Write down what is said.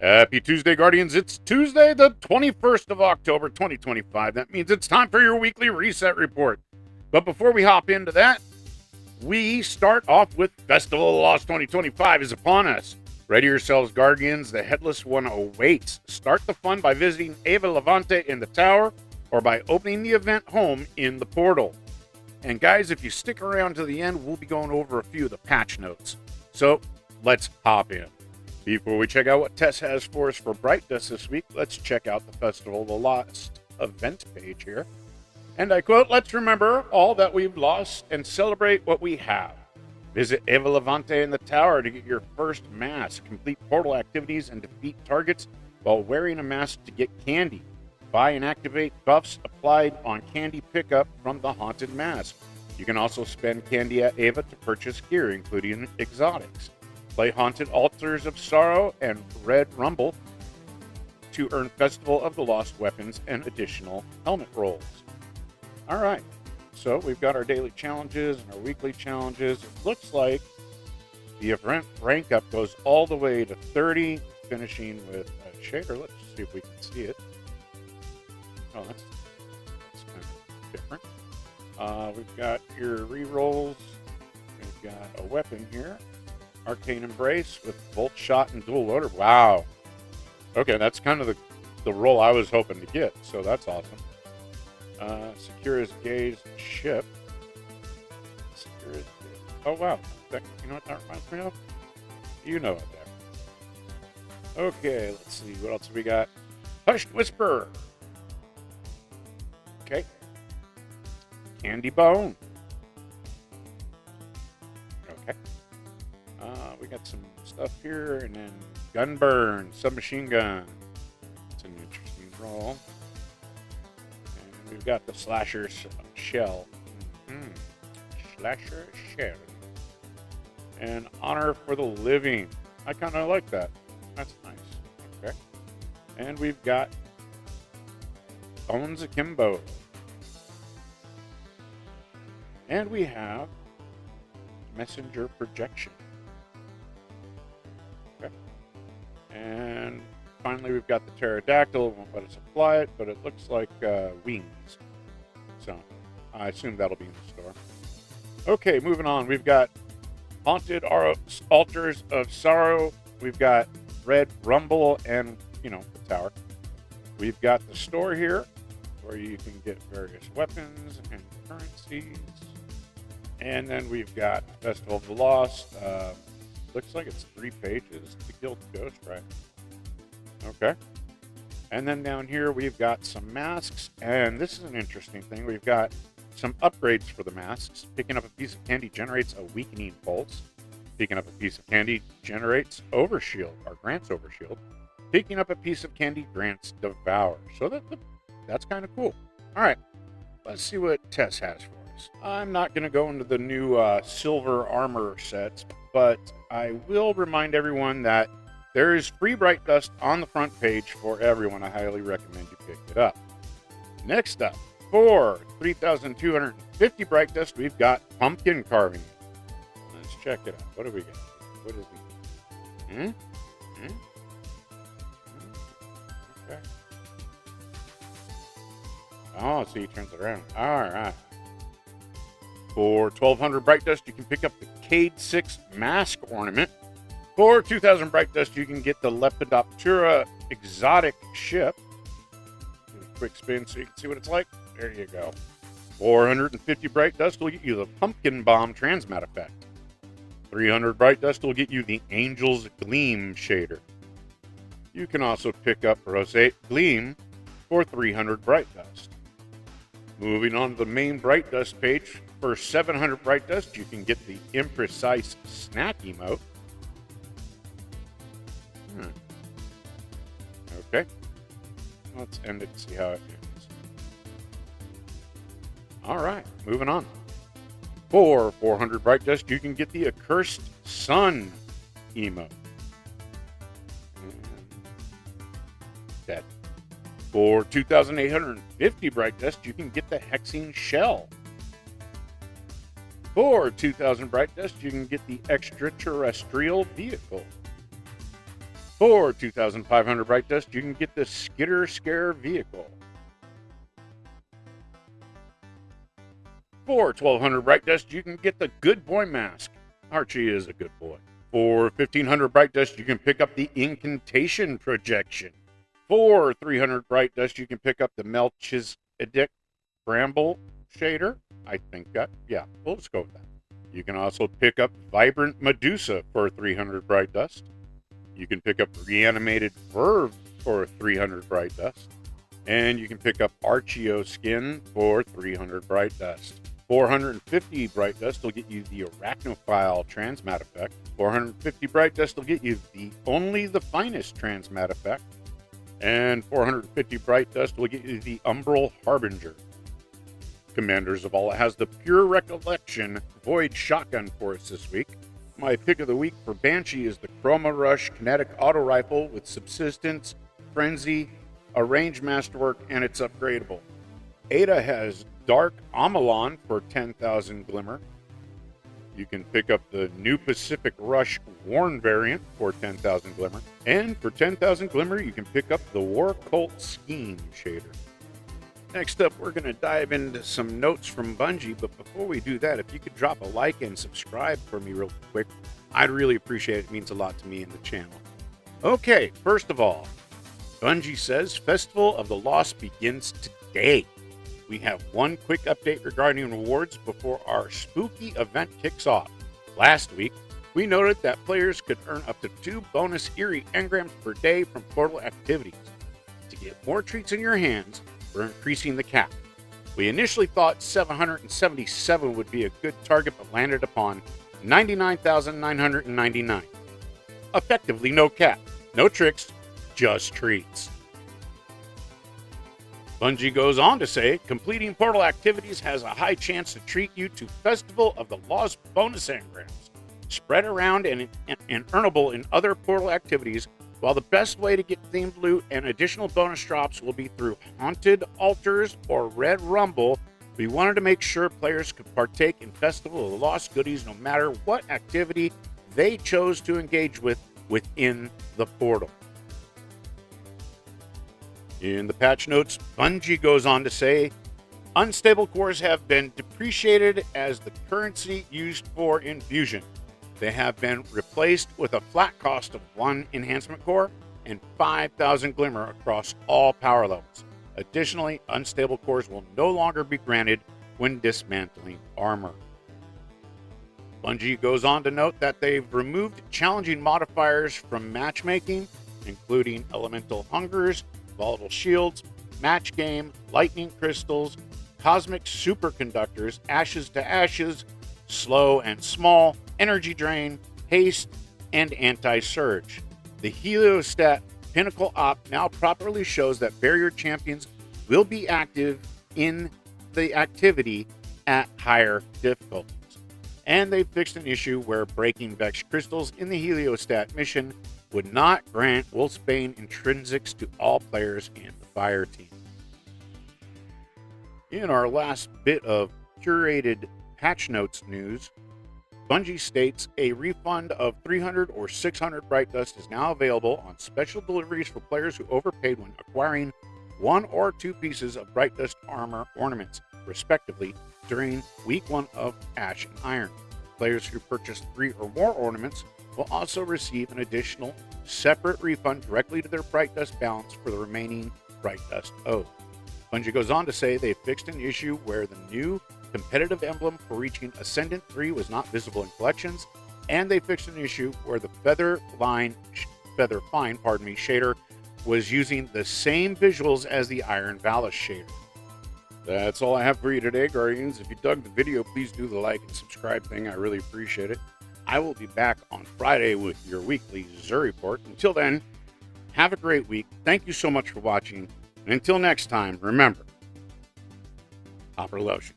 Happy Tuesday, Guardians. It's Tuesday, the 21st of October, 2025. That means it's time for your weekly reset report. But before we hop into that, we start off with Festival of the Lost 2025 is upon us. Ready yourselves, Guardians. The Headless One awaits. Start the fun by visiting Eva Levante in the tower or by opening the event home in the portal. And guys, if you stick around to the end, we'll be going over a few of the patch notes. So let's hop in. Before we check out what Tess has for us for Bright Dust this week, let's check out the Festival of the Lost event page here. And I quote, "Let's remember all that we've lost and celebrate what we have. Visit Eva Levante in the tower to get your first mask. Complete portal activities and defeat targets while wearing a mask to get candy. Buy and activate buffs applied on candy pickup from the Haunted Mask. You can also spend candy at Eva to purchase gear, including exotics. Play Haunted Altars of Sorrow and Red Rumble to earn Festival of the Lost weapons and additional helmet rolls." All right, so we've got our daily challenges and our weekly challenges. It looks like the event rank up goes all the way to 30, finishing with a shader. Let's see if we can see it. Oh, that's kind of different. We've got your re-rolls. We've got a weapon here. Arcane Embrace with Bolt Shot and Dual Loader. Wow. Okay, that's kind of the roll I was hoping to get, so that's awesome. Secura's Gaze Ship. Secura's Gaze. Oh, wow. You know what that reminds me of? You know it there. Okay, let's see. What else have we got? Hushed Whisper. Okay. Candy Bone. Okay. We got some stuff here, and then Gunburn, Submachine Gun. It's an interesting roll. And we've got the Slasher Shell. Slasher Shell. And Honor for the Living. I kind of like that. That's nice. Okay. And we've got Bones Akimbo. And we have Messenger Projection. Okay. And finally, we've got the Pterodactyl. It won't let us apply it, but it looks like wings. So I assume that'll be in the store. Okay, moving on. We've got Haunted Altars of Sorrow. We've got Red Rumble and, the tower. We've got the store here where you can get various weapons and currencies. And then we've got Festival of the Lost. Looks like it's 3 pages to kill the ghost, right? Okay. And then down here we've got some masks. And this is an interesting thing. We've got some upgrades for the masks. Picking up a piece of candy generates a weakening pulse. Picking up a piece of candy generates overshield, or grants overshield. Picking up a piece of candy grants devour. So that's kind of cool. All right. Let's see what Tess has for us. I'm not going to go into the new silver armor sets, but I will remind everyone that there is free Bright Dust on the front page for everyone. I highly recommend you pick it up. Next up, for 3,250 Bright Dust, we've got pumpkin carving. Let's check it out. What do we got? What is it? Okay. Oh, so he turns it around. All right. For 1,200 Bright Dust, you can pick up the Cade 6 Mask Ornament. For 2,000 Bright Dust, you can get the Lepidoptera Exotic Ship. Do a quick spin so you can see what it's like. There you go. 450 Bright Dust will get you the Pumpkin Bomb Transmat Effect. 300 Bright Dust will get you the Angel's Gleam Shader. You can also pick up Roseate Gleam for 300 Bright Dust. Moving on to the main Bright Dust page, for 700 Bright Dust, you can get the Imprecise Snack Emote. Okay. Let's end it and see how it ends. All right, moving on. For 400 Bright Dust, you can get the Accursed Sun Emote. Dead. For 2,850 Bright Dust, you can get the Hexing Shell. For 2,000 Bright Dust, you can get the Extraterrestrial Vehicle. For 2,500 Bright Dust, you can get the Skitter Scare vehicle. For 1,200 Bright Dust, you can get the Good Boy mask. Archie is a good boy. For 1,500 Bright Dust, you can pick up the Incantation projection. For 300 Bright Dust, you can pick up the Melchizedek Bramble shader. I think that, yeah, we'll just go with that. You can also pick up Vibrant Medusa for 300 Bright Dust. You can pick up Reanimated Verve for 300 Bright Dust. And you can pick up Archeo Skin for 300 Bright Dust. 450 Bright Dust will get you the Arachnophile Transmat effect. 450 Bright Dust will get you the Only the Finest Transmat effect. And 450 Bright Dust will get you the Umbral Harbinger. Commanders of all, it has the Pure Recollection Void Shotgun for us this week. My pick of the week for Banshee is the Chroma Rush Kinetic Auto Rifle with Subsistence, Frenzy, a range masterwork, and it's upgradable. Ada has Dark Amalon for 10,000 Glimmer. You can pick up the New Pacific Rush Worn variant for 10,000 Glimmer. And for 10,000 Glimmer, you can pick up the War Cult Scheme shader. Next up, we're going to dive into some notes from Bungie, but before we do that, if you could drop a like and subscribe for me real quick, I'd really appreciate it. It means a lot to me and the channel. Okay, first of all, Bungie says Festival of the Lost begins today. We have one quick update regarding rewards before our spooky event kicks off. Last week, we noted that players could earn up to 2 bonus Eerie engrams per day from portal activities. To get more treats in your hands, we're increasing the cap. We initially thought 777 would be a good target, but landed upon 99,999. Effectively no cap, no tricks, just treats. Bungie goes on to say, completing portal activities has a high chance to treat you to Festival of the Lost bonus engrams, spread around and earnable in other portal activities, while the best way to get themed loot and additional bonus drops will be through Haunted Altars or Red Rumble. We wanted to make sure players could partake in Festival of the Lost goodies no matter what activity they chose to engage with within the portal. In the patch notes, Bungie goes on to say, unstable cores have been depreciated as the currency used for infusion. They have been replaced with a flat cost of 1 enhancement core and 5,000 Glimmer across all power levels. Additionally, unstable cores will no longer be granted when dismantling armor. Bungie goes on to note that they've removed challenging modifiers from matchmaking, including elemental hungers, volatile shields, match game, lightning crystals, cosmic superconductors, ashes to ashes, slow and small, energy drain, haste, and anti-surge. The Heliostat Pinnacle Op now properly shows that barrier champions will be active in the activity at higher difficulties. And they fixed an issue where breaking Vex crystals in the Heliostat mission would not grant Wolfsbane intrinsics to all players in the fire team. In our last bit of curated patch notes news, Bungie states a refund of 300 or 600 Bright Dust is now available on special deliveries for players who overpaid when acquiring 1 or 2 pieces of Bright Dust armor ornaments, respectively, during Week 1 of Ash and Iron. Players who purchase 3 or more ornaments will also receive an additional separate refund directly to their Bright Dust balance for the remaining Bright Dust owed. Bungie goes on to say they fixed an issue where the new competitive emblem for reaching Ascendant 3 was not visible in collections, and they fixed an issue where the Feather Fine shader was using the same visuals as the Iron Valis shader. That's all I have for you today, Guardians. If you dug the video, please do the like and subscribe thing. I really appreciate it. I will be back on Friday with your weekly Xur report. Until then, have a great week. Thank you so much for watching. And until next time, remember, Opera Lotion.